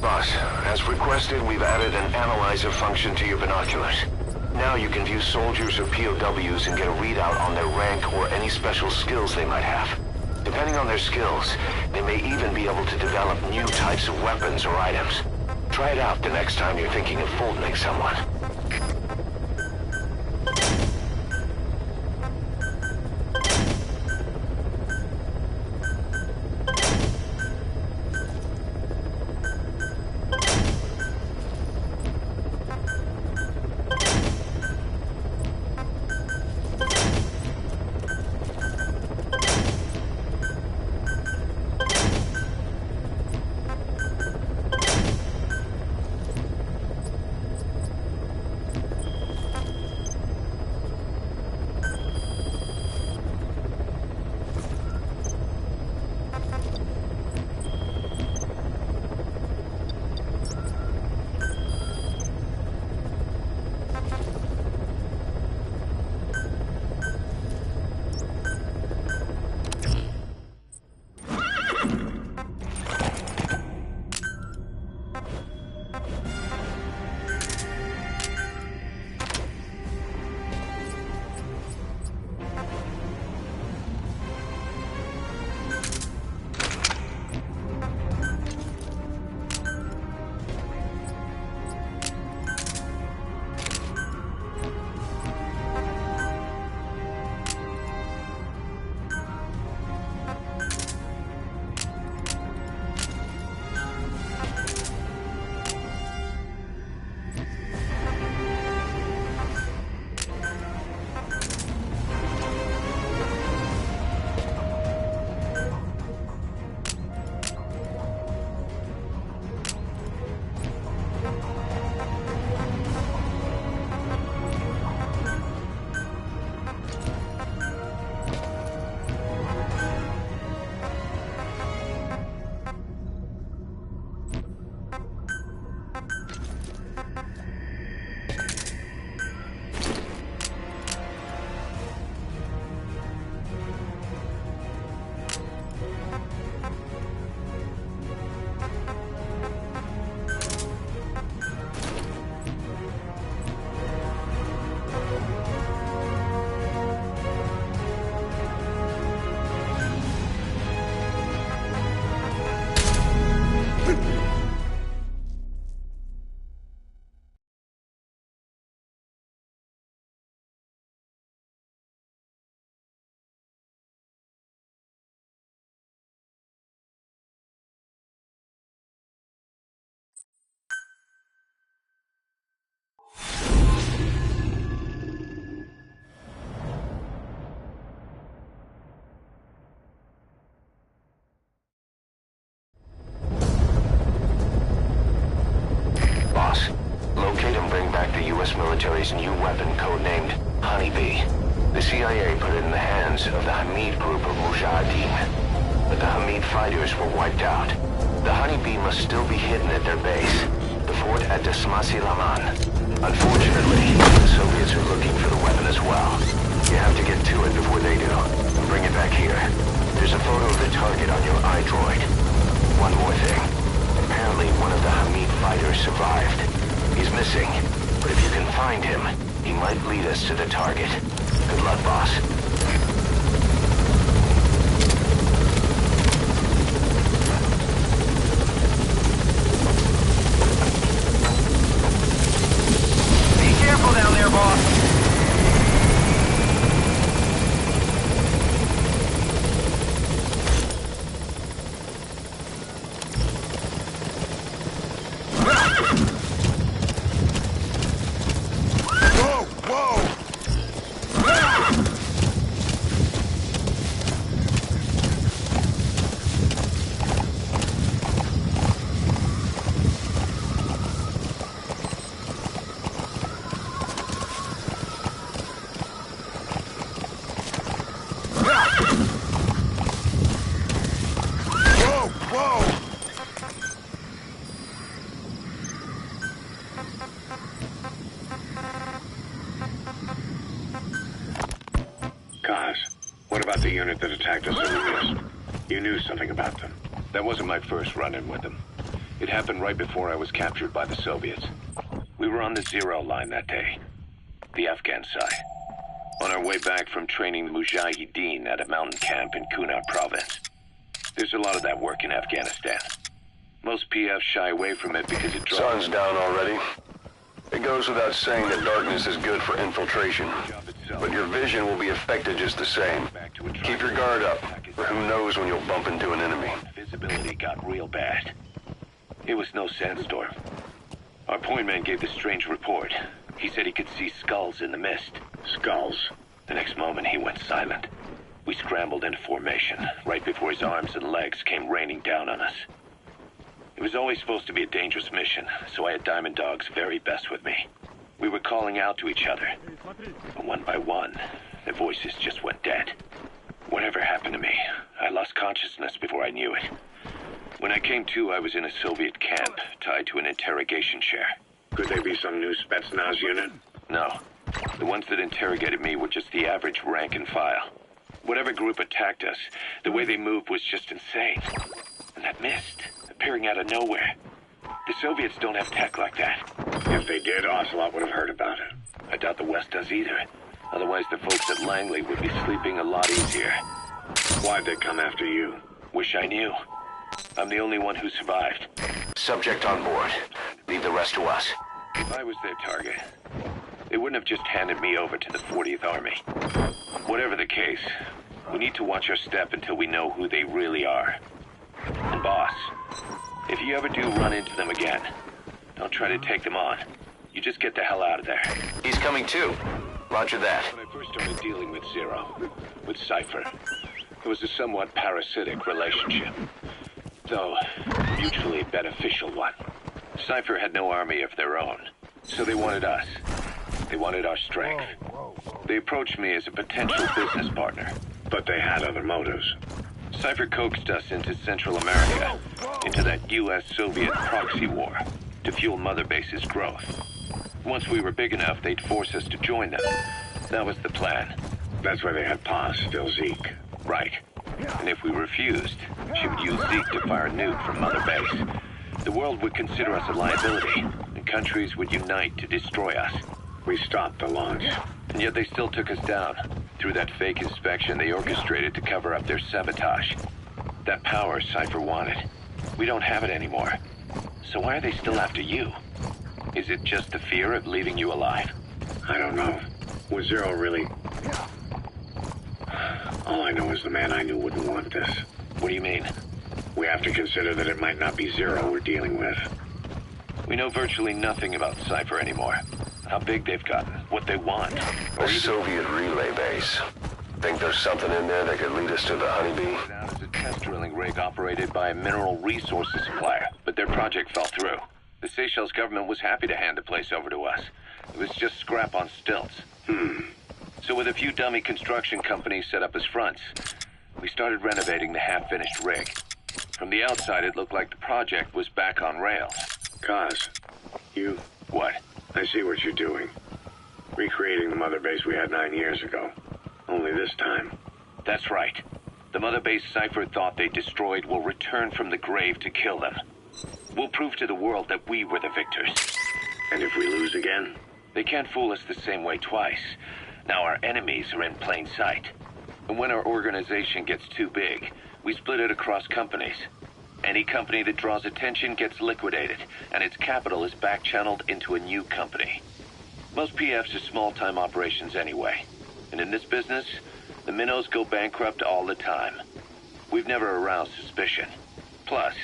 Boss, as requested, we've added an analyzer function to your binoculars. Now you can view soldiers or POWs and get a readout on their rank or any special skills they might have. Depending on their skills, they may even be able to develop new types of weapons or items. Try it out the next time you're thinking of Fultoning someone. Military's new weapon codenamed Honeybee. The CIA put it in the hands of the Hamid group of Mujahideen, but the Hamid fighters were wiped out. The Honeybee must still be hidden at their base, the fort at Desmasi Laman. Unfortunately, the Soviets are looking for the weapon as well. You have to get to it before they do. Bring it back here. There's a photo of the target on your iDroid. One more thing. Apparently one of the Hamid fighters survived. He's missing. But if you can find him, he might lead us to the target. Good luck, boss. Be careful down there, boss. The unit that attacked us over this. You knew something about them. That wasn't my first run-in with them. It happened right before I was captured by the Soviets. We were on the Zero line that day, the Afghan side. On our way back from training the Mujahideen at a mountain camp in Kunar province. There's a lot of that work in Afghanistan. Most PFs shy away from it because it draws... Sun's down already. It goes without saying that darkness is good for infiltration. But your vision will be affected just the same. Keep your guard up, or who knows when you'll bump into an enemy. Visibility got real bad. It was no sandstorm. Our point man gave this strange report. He said he could see skulls in the mist. Skulls? The next moment he went silent. We scrambled into formation, right before his arms and legs came raining down on us. It was always supposed to be a dangerous mission, so I had Diamond Dog's very best with me. We were calling out to each other, but one by one, their voices just went dead. Whatever happened to me, I lost consciousness before I knew it. When I came to, I was in a Soviet camp, tied to an interrogation chair. Could they be some new Spetsnaz unit? No. The ones that interrogated me were just the average rank and file. Whatever group attacked us, the way they moved was just insane. And that mist, appearing out of nowhere. The Soviets don't have tech like that. If they did, Ocelot would have heard about it. I doubt the West does either. Otherwise, the folks at Langley would be sleeping a lot easier. Why'd they come after you? Wish I knew. I'm the only one who survived. Subject on board. Leave the rest to us. If I was their target, they wouldn't have just handed me over to the 40th Army. Whatever the case, we need to watch our step until we know who they really are. And boss, if you ever do run into them again, don't try to take them on. You just get the hell out of there. He's coming too. Roger that. When I first started dealing with Zero, with Cypher, it was a somewhat parasitic relationship. Though, a mutually beneficial one. Cypher had no army of their own, so they wanted us. They wanted our strength. They approached me as a potential business partner. But they had other motives. Cypher coaxed us into Central America, into that US-Soviet proxy war, to fuel Mother Base's growth. Once we were big enough, they'd force us to join them. That was the plan. That's why they had Paz steal Zeke. Right. And if we refused, she would use Zeke to fire a nuke from Mother Base. The world would consider us a liability, and countries would unite to destroy us. We stopped the launch. And yet they still took us down. Through that fake inspection they orchestrated to cover up their sabotage. That power Cypher wanted. We don't have it anymore. So why are they still after you? Is it just the fear of leaving you alive? I don't know. Was Zero really... All I know is the man I knew wouldn't want this. What do you mean? We have to consider that it might not be Zero we're dealing with. We know virtually nothing about Cypher anymore. How big they've gotten, what they want. A Soviet relay base. Think there's something in there that could lead us to the Honeybee? Out as a test drilling rig operated by a mineral resources supplier, but their project fell through. The Seychelles government was happy to hand the place over to us. It was just scrap on stilts. So with a few dummy construction companies set up as fronts, we started renovating the half-finished rig. From the outside, it looked like the project was back on rails. Kaz, you... What? I see what you're doing. Recreating the Mother Base we had 9 years ago. Only this time. That's right. The Mother Base Cypher thought they destroyed will return from the grave to kill them. We'll prove to the world that we were the victors. And if we lose again? They can't fool us the same way twice. Now our enemies are in plain sight. And when our organization gets too big, we split it across companies. Any company that draws attention gets liquidated, and its capital is back-channeled into a new company. Most PFs are small-time operations anyway. And in this business, the minnows go bankrupt all the time. We've never aroused suspicion. Plus,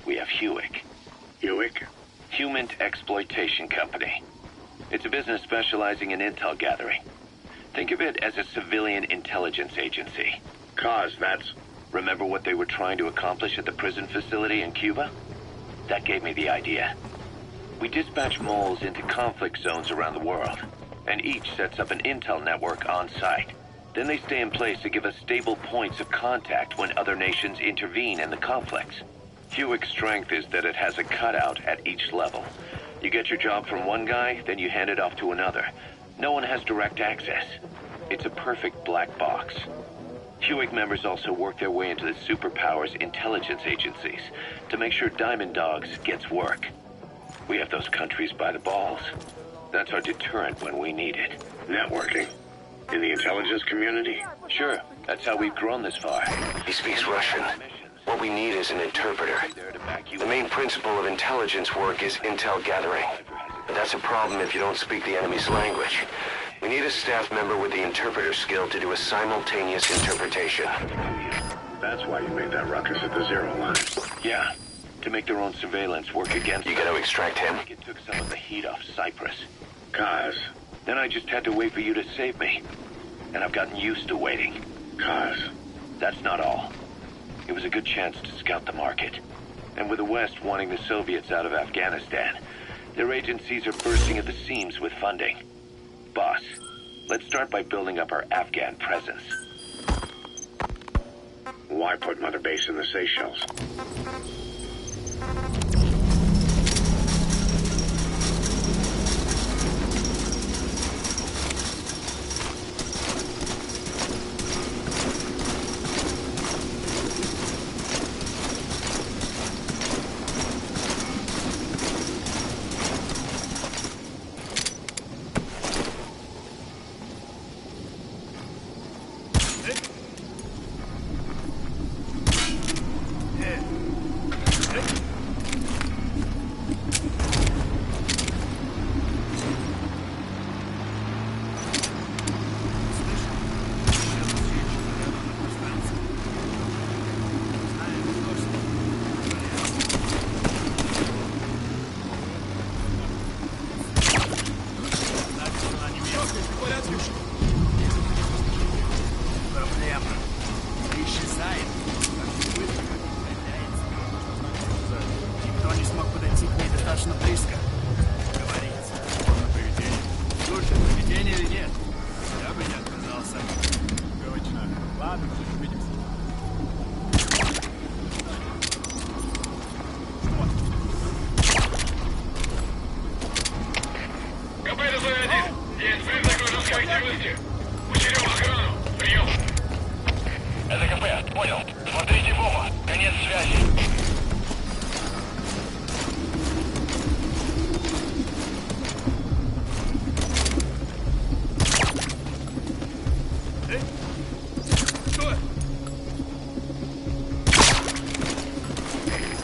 we have Hewick. Hewick? Human Exploitation Company. It's a business specializing in intel gathering. Think of it as a civilian intelligence agency. Kaz, that's... Remember what they were trying to accomplish at the prison facility in Cuba? That gave me the idea. We dispatch moles into conflict zones around the world, and each sets up an intel network on site. Then they stay in place to give us stable points of contact when other nations intervene in the conflicts. Hewick's strength is that it has a cutout at each level. You get your job from one guy, then you hand it off to another. No one has direct access. It's a perfect black box. HUIC members also work their way into the superpowers intelligence agencies to make sure Diamond Dogs gets work. We have those countries by the balls. That's our deterrent when we need it. Networking. In the intelligence community? Sure, that's how we've grown this far. He speaks Russian. What we need is an interpreter. The main principle of intelligence work is intel gathering. But that's a problem if you don't speak the enemy's language. We need a staff member with the interpreter skill to do a simultaneous interpretation. That's why you made that ruckus at the Zero line. Yeah, to make their own surveillance work against You gotta extract him. It took some of the heat off Cyprus. Kaz. Then I just had to wait for you to save me. And I've gotten used to waiting. Kaz. That's not all. It was a good chance to scout the market. And with the West wanting the Soviets out of Afghanistan, their agencies are bursting at the seams with funding. Boss, let's start by building up our Afghan presence. Why put Mother Base in the Seychelles?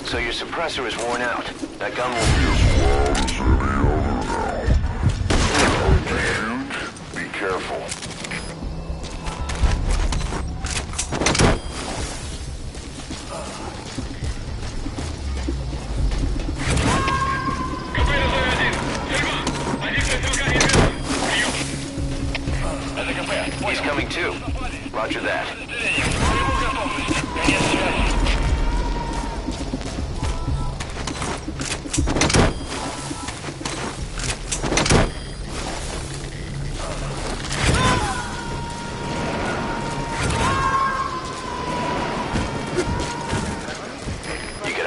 So your suppressor is worn out. That gun will... Shoot. Be careful. He's coming too. Roger that.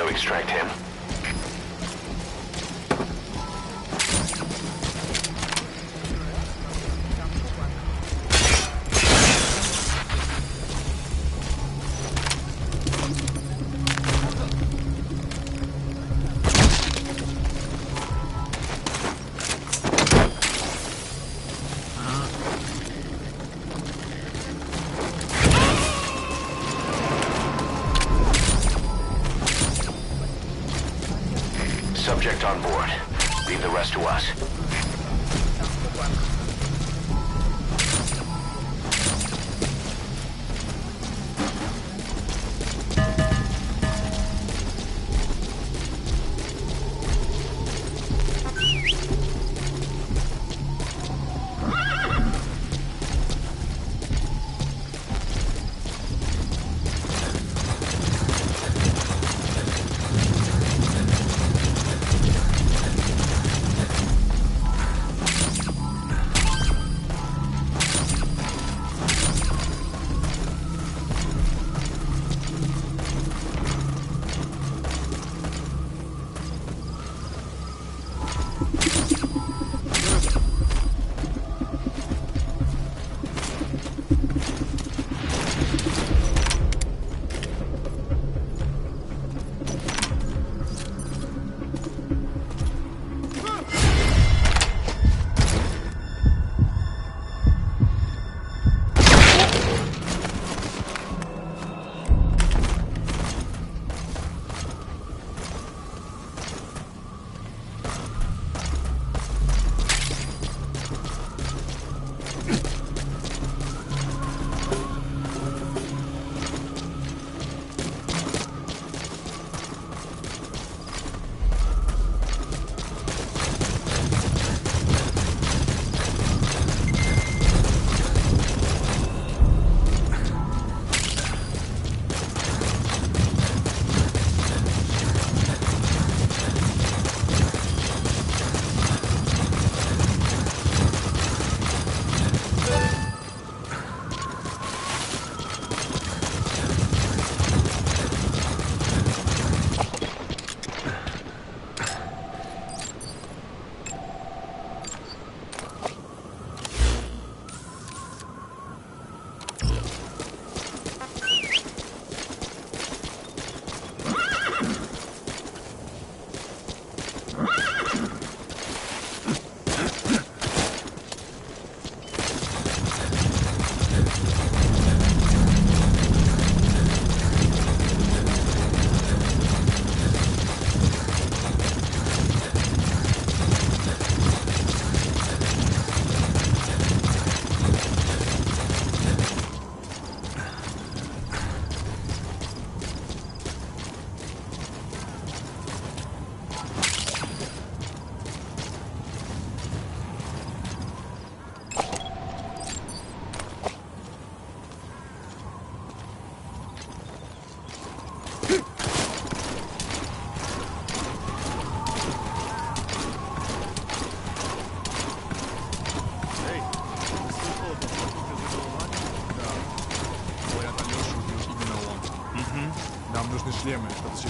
Extract him. Subject on board. Leave the rest to us.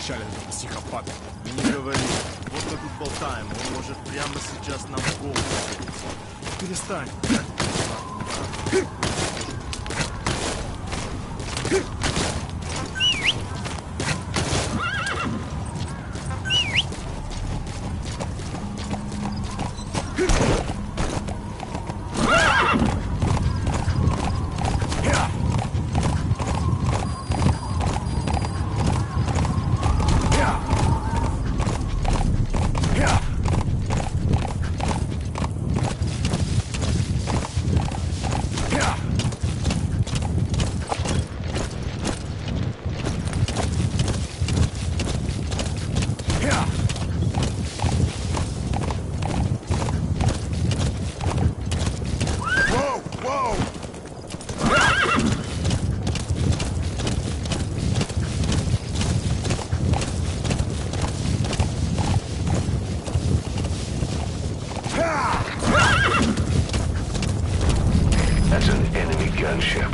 замолчали, это психопаты. И не говори. Вот мы тут болтаем, он может прямо сейчас нам в голову целиться. Перестань. That's an enemy gunship.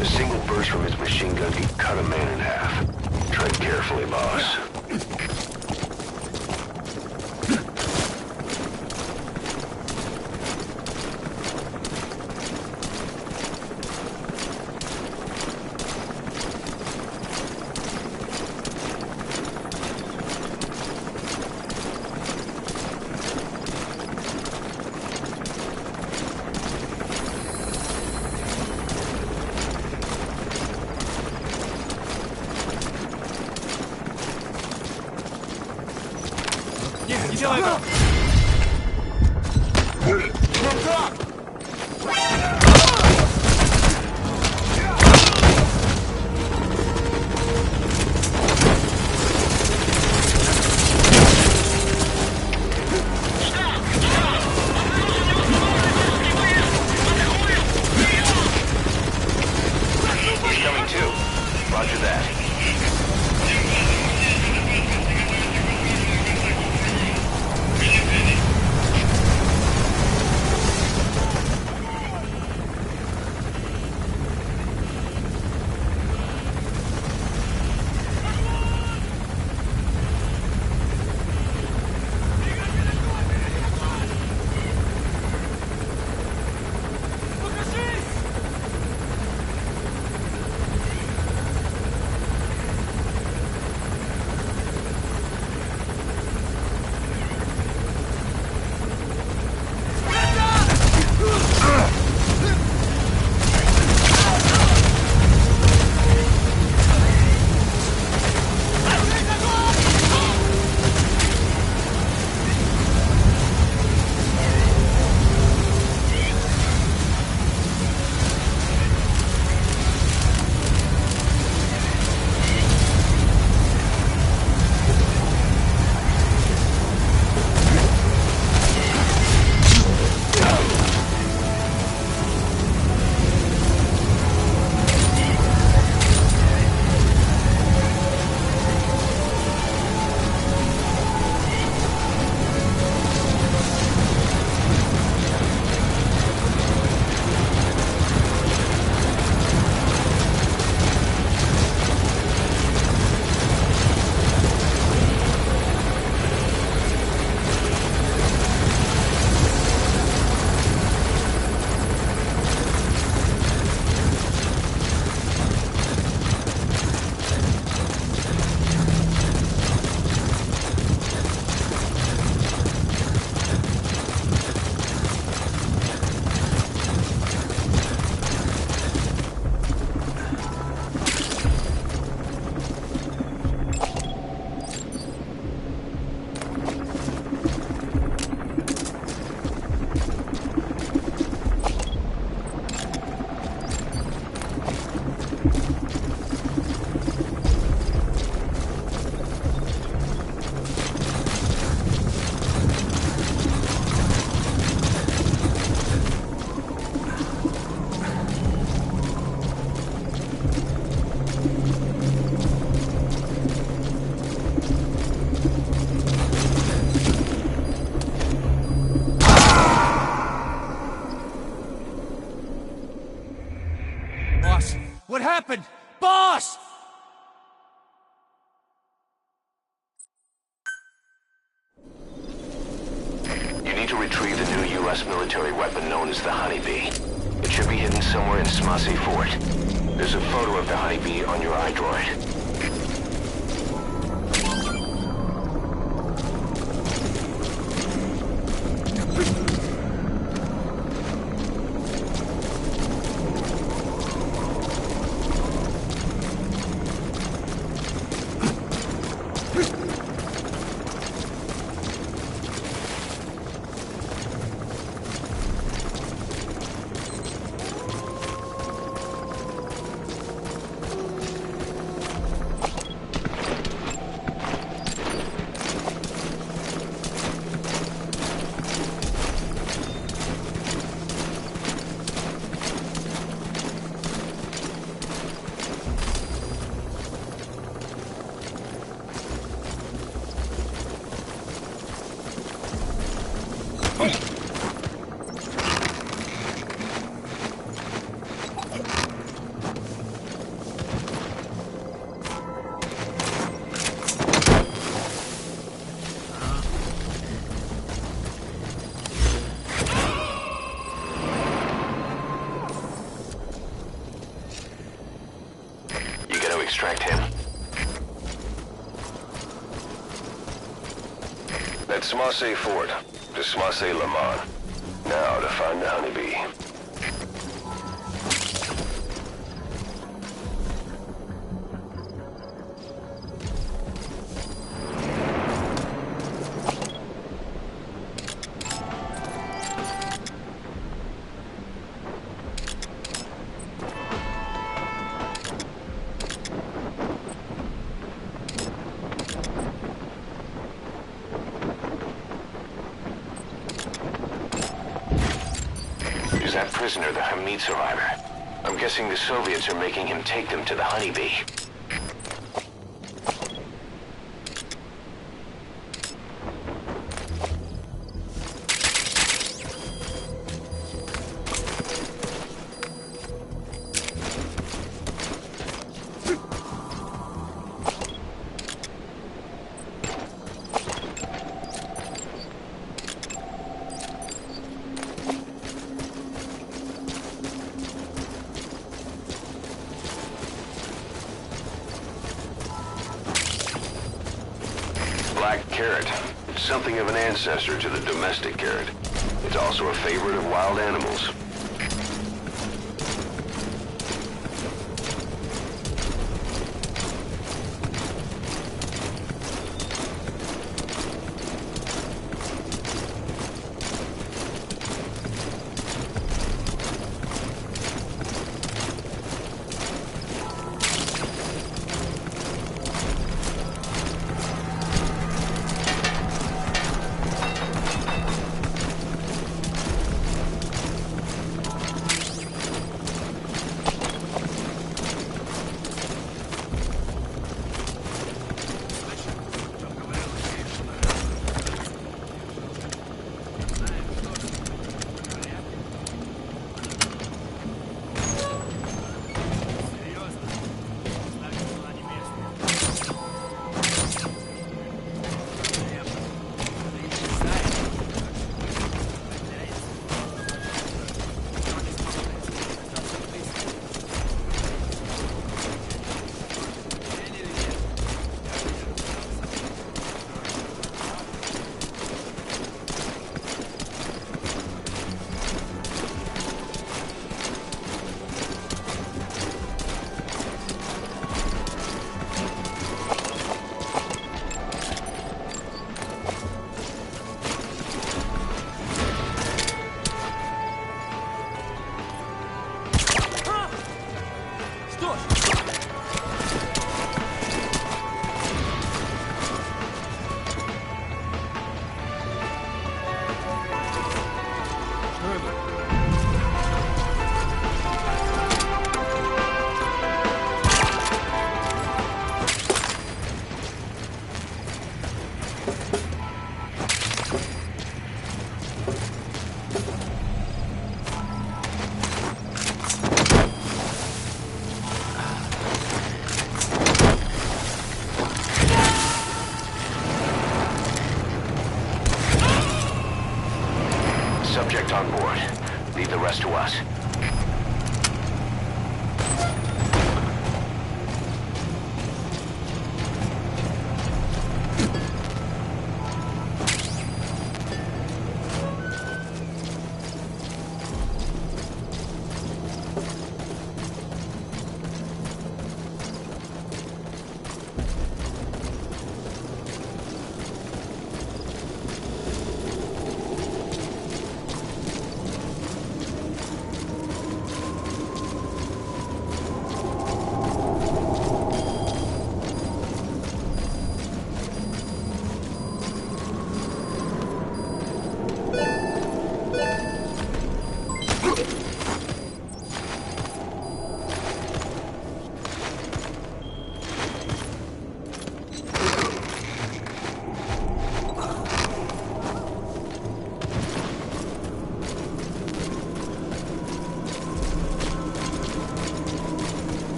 A single burst from its machine gun could cut a man in half. Tread carefully, boss. Не делай этого! He's coming too. Roger that. Boss, what happened? Boss! to retrieve the new U.S. military weapon known as the Honeybee. It should be hidden somewhere in Smasei Fort. There's a photo of the Honeybee on your iDroid. Extract him. That's Smasei Fort, to Smasei Liman. Now to find the Honeybee. Is that prisoner the Hamid survivor? I'm guessing the Soviets are making him take them to the Honeybee. Black carrot. It's something of an ancestor to the domestic carrot. It's also a favorite of wild animals. suspect on board. Leave the rest to us.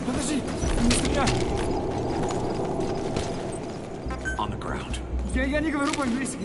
Подожди! Не стреляй! On the ground. Я не говорю по-английски.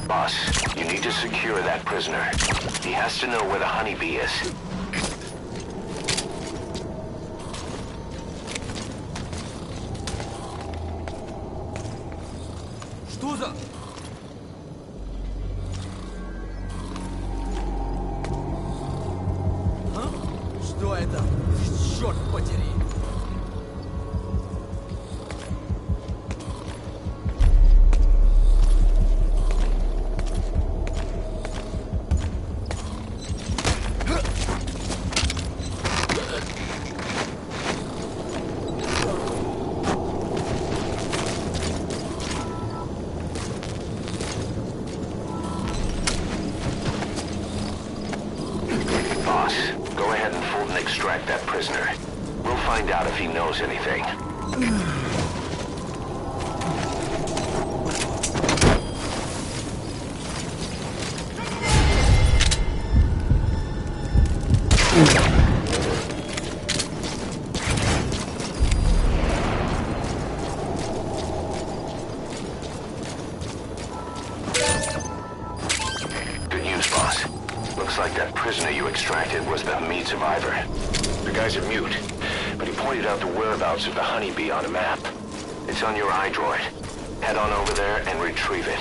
Boss, you need to secure that prisoner. He has to know where the honeybee is. Что за... А? Что это? Черт подери! Boss, go ahead and Fulton extract that prisoner. We'll find out if he knows anything. Good news, boss. Looks like that prisoner you extracted was the Hamid survivor. The guy's a mute, but he pointed out the whereabouts of the honeybee on a map. It's on your iDroid. Head on over there and retrieve it.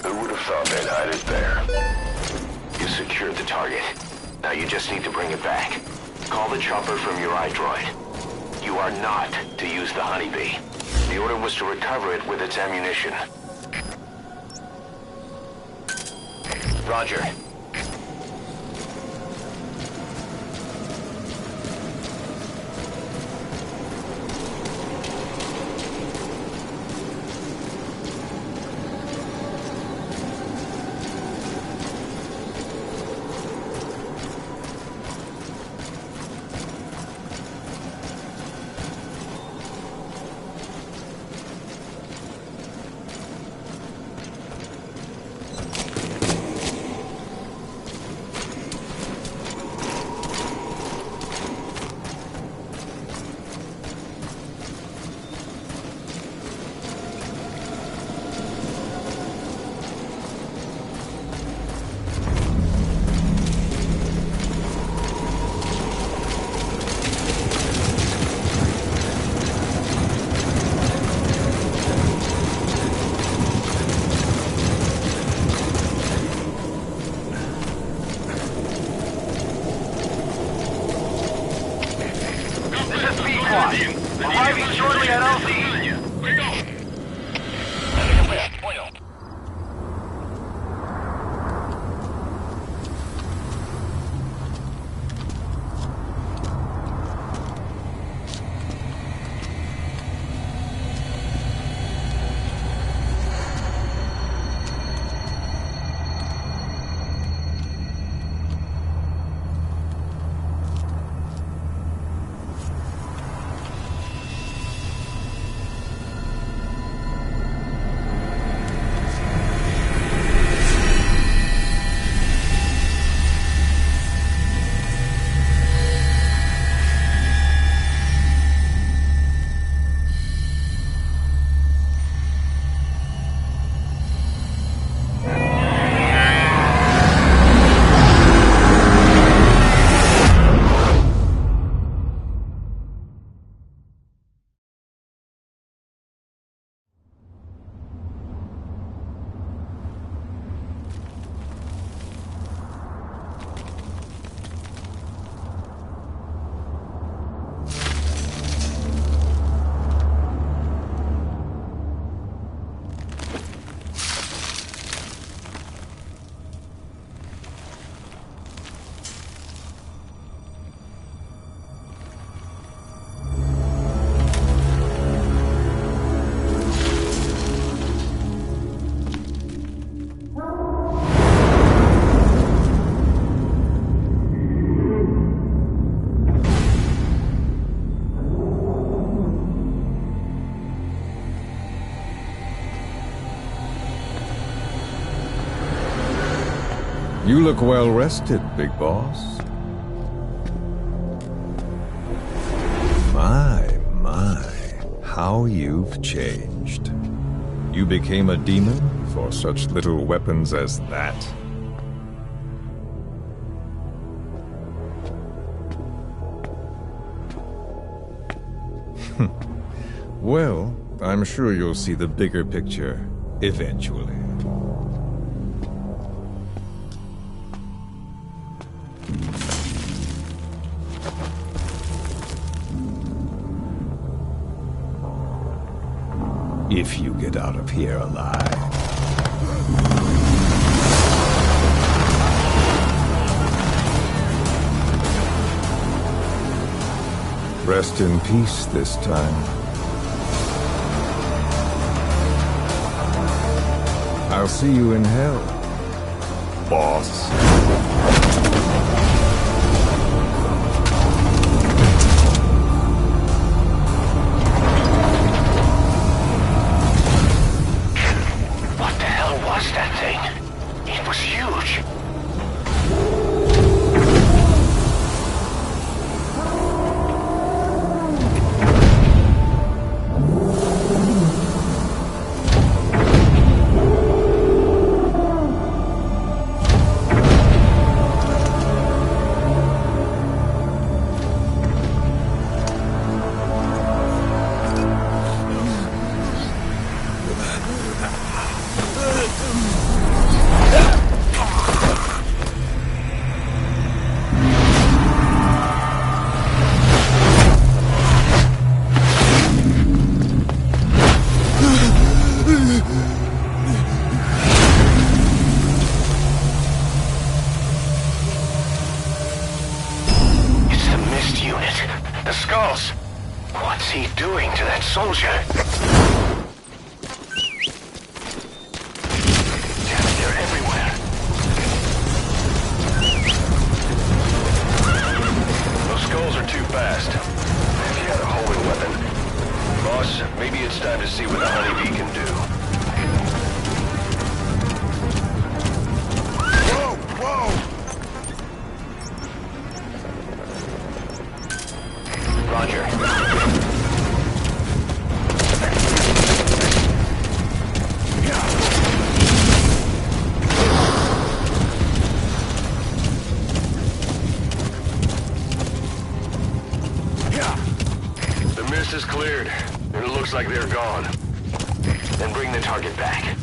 Who would have thought they'd hide it there? You secured the target. Now you just need to bring it back. Call the chopper from your iDroid. You are not to use the Honeybee. The order was to recover it with its ammunition. Roger. Arriving shortly at LZ. You look well rested, big boss. My, how you've changed. You became a demon for such little weapons as that? Well, I'm sure you'll see the bigger picture eventually. If you get out of here alive. Rest in peace this time. I'll see you in hell, boss. he doing to that soldier? Damn it, they're everywhere. Those skulls are too fast. If you had a homing weapon. Boss, maybe it's time to see what the Honeybee can do. Roger. The mist is cleared, and it looks like they're gone. Then bring the target back.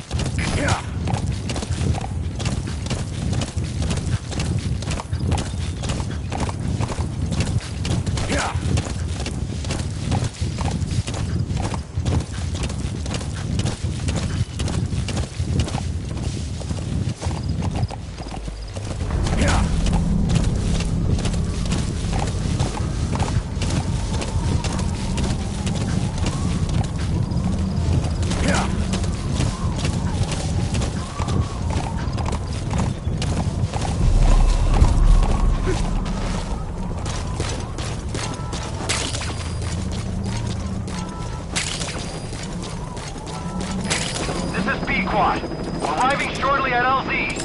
This is B-Quad. Arriving shortly at LZ.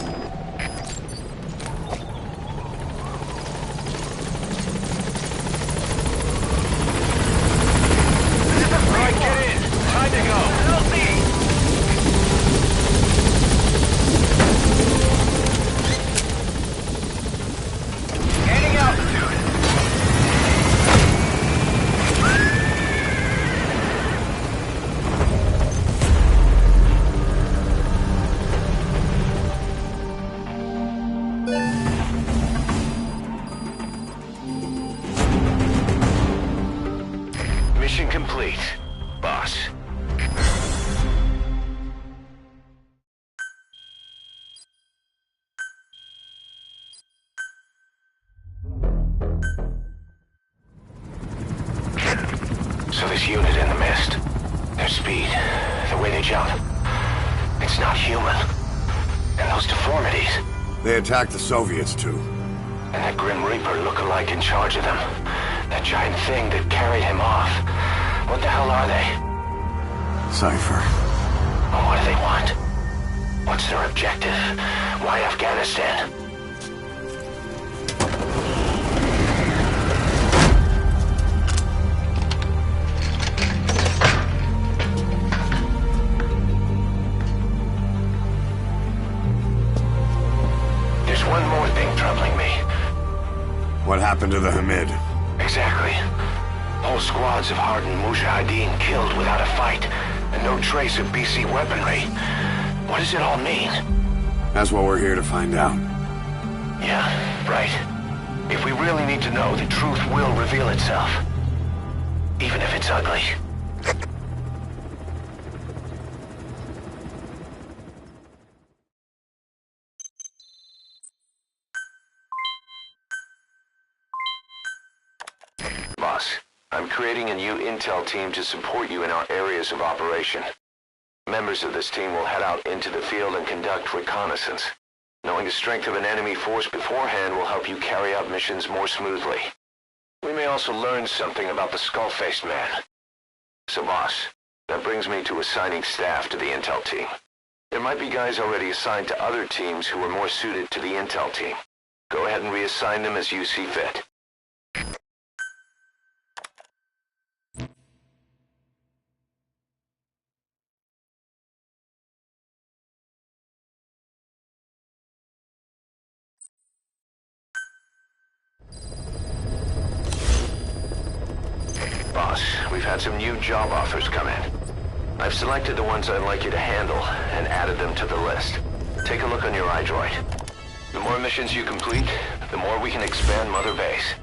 Alright, get in. Time to go. LZ! Gaining altitude. Mission complete, boss. So this unit in the mist, their speed, the way they jump, it's not human. And those deformities, They attacked the Soviets, too. and that Grim Reaper look-alike in charge of them. That giant thing that carried him off. What the hell are they? Cypher. And what do they want? What's their objective? Why Afghanistan? There's one more thing troubling me. What happened to the Hamid? Exactly. Whole squads of hardened Mujahideen killed without a fight, and no trace of BC weaponry. What does it all mean? That's what we're here to find out. Yeah, right. If we really need to know, the truth will reveal itself. Even if it's ugly. Boss, I'm creating a new intel team to support you in our areas of operation. Members of this team will head out into the field and conduct reconnaissance. Knowing the strength of an enemy force beforehand will help you carry out missions more smoothly. We may also learn something about the skull-faced man. So boss, that brings me to assigning staff to the intel team. There might be guys already assigned to other teams who are more suited to the intel team. Go ahead and reassign them as you see fit. Boss, we've had some new job offers come in. I've selected the ones I'd like you to handle and added them to the list. Take a look on your iDroid. The more missions you complete, the more we can expand Mother Base.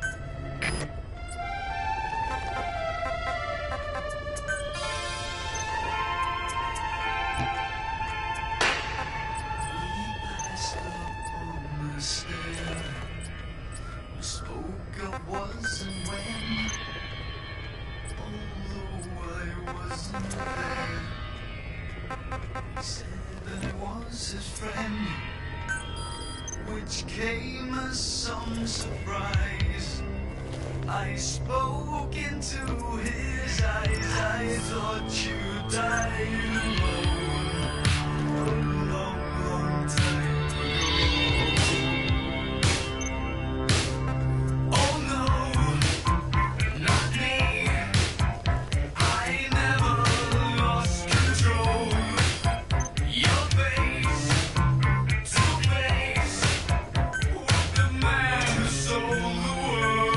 Spoke of was and when. Oh, hand, which came as some surprise. I spoke into his eyes. I thought you died alone a long, long time ago. Oh no, not me. I never lost control. Your face to face with the man who sold the world.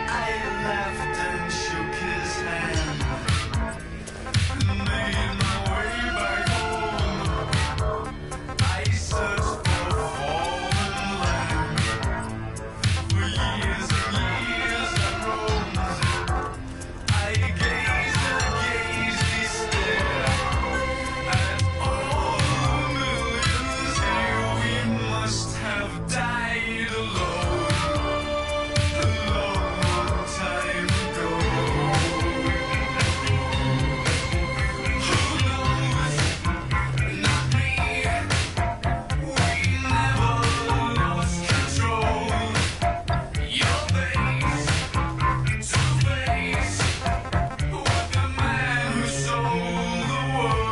I laughed and shook his hand, made my way back home. I searched for fallen land. For years and years I roamed. I gazed and gazed, he stared at all the millions here. We must have died alone a long, long time ago. Who knows? Not me. We never lost control. Your face to face with the man who sold the world.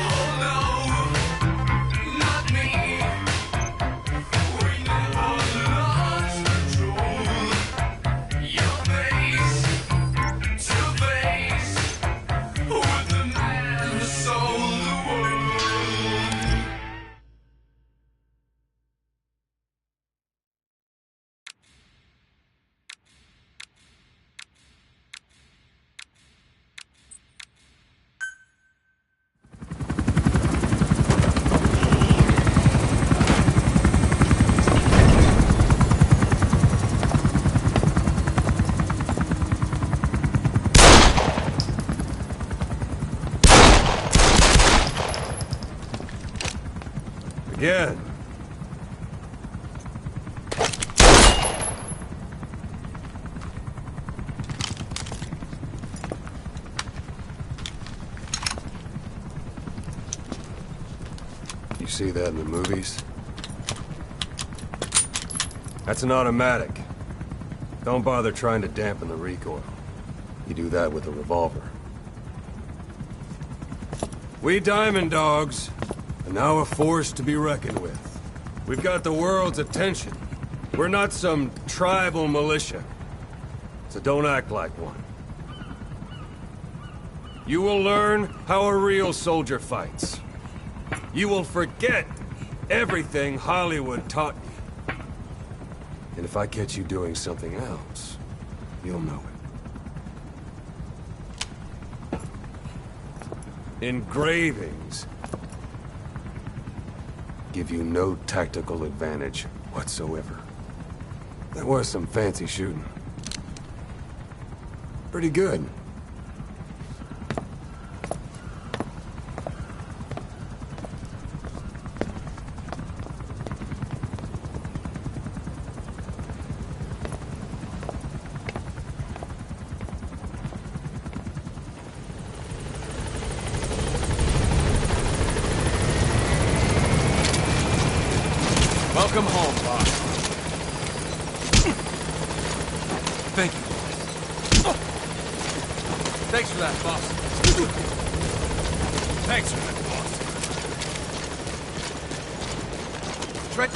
Oh no, not me. We never lost control. Your face to face with the man who sold the world. Again. You see that in the movies? That's an automatic. Don't bother trying to dampen the recoil. You do that with a revolver. We Diamond Dogs are now a force to be reckoned with. We've got the world's attention. We're not some tribal militia. So don't act like one. You will learn how a real soldier fights. You will forget everything Hollywood taught you. And if I catch you doing something else, you'll know it. Engravings give you no tactical advantage whatsoever. That was some fancy shooting. Pretty good. Welcome home, boss. Thank you. Thanks for that, boss. Thanks for that, boss. Right.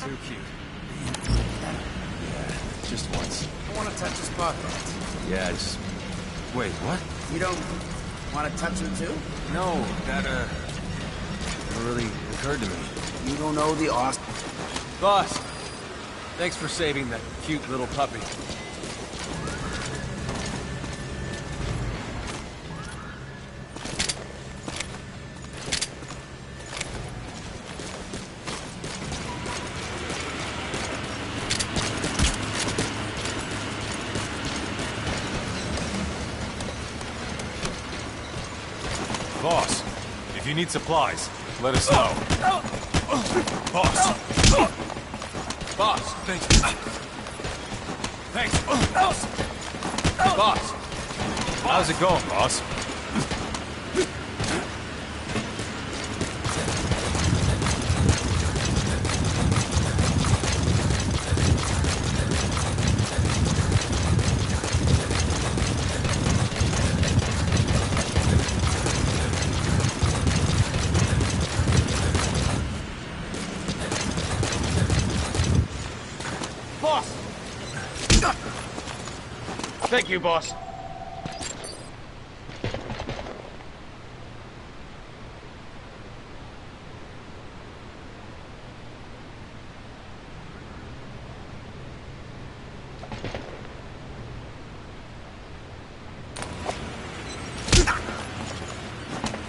Too cute. Yeah, just once. I want to touch his pocket. Yeah, just... Wait, what? You don't want to touch him too? No, that, never really occurred to me. You don't know the Austin. Boss, thanks for saving that cute little puppy. Boss, if you need supplies, let us know. Boss. Boss, thank you. Thanks. Boss. How's it going, boss? Thank you, boss.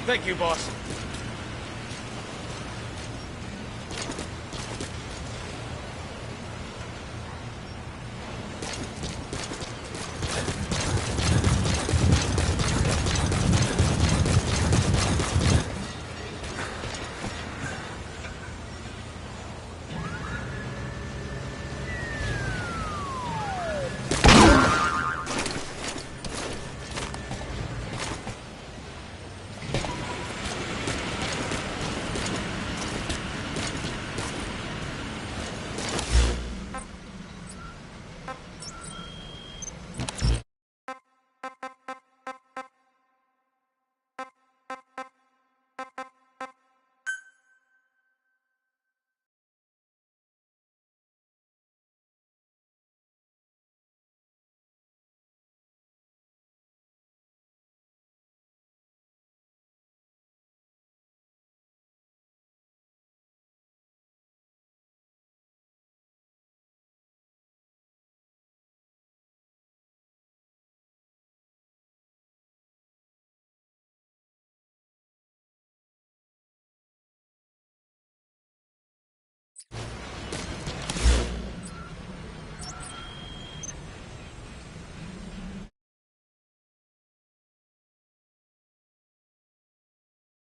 Thank you, boss.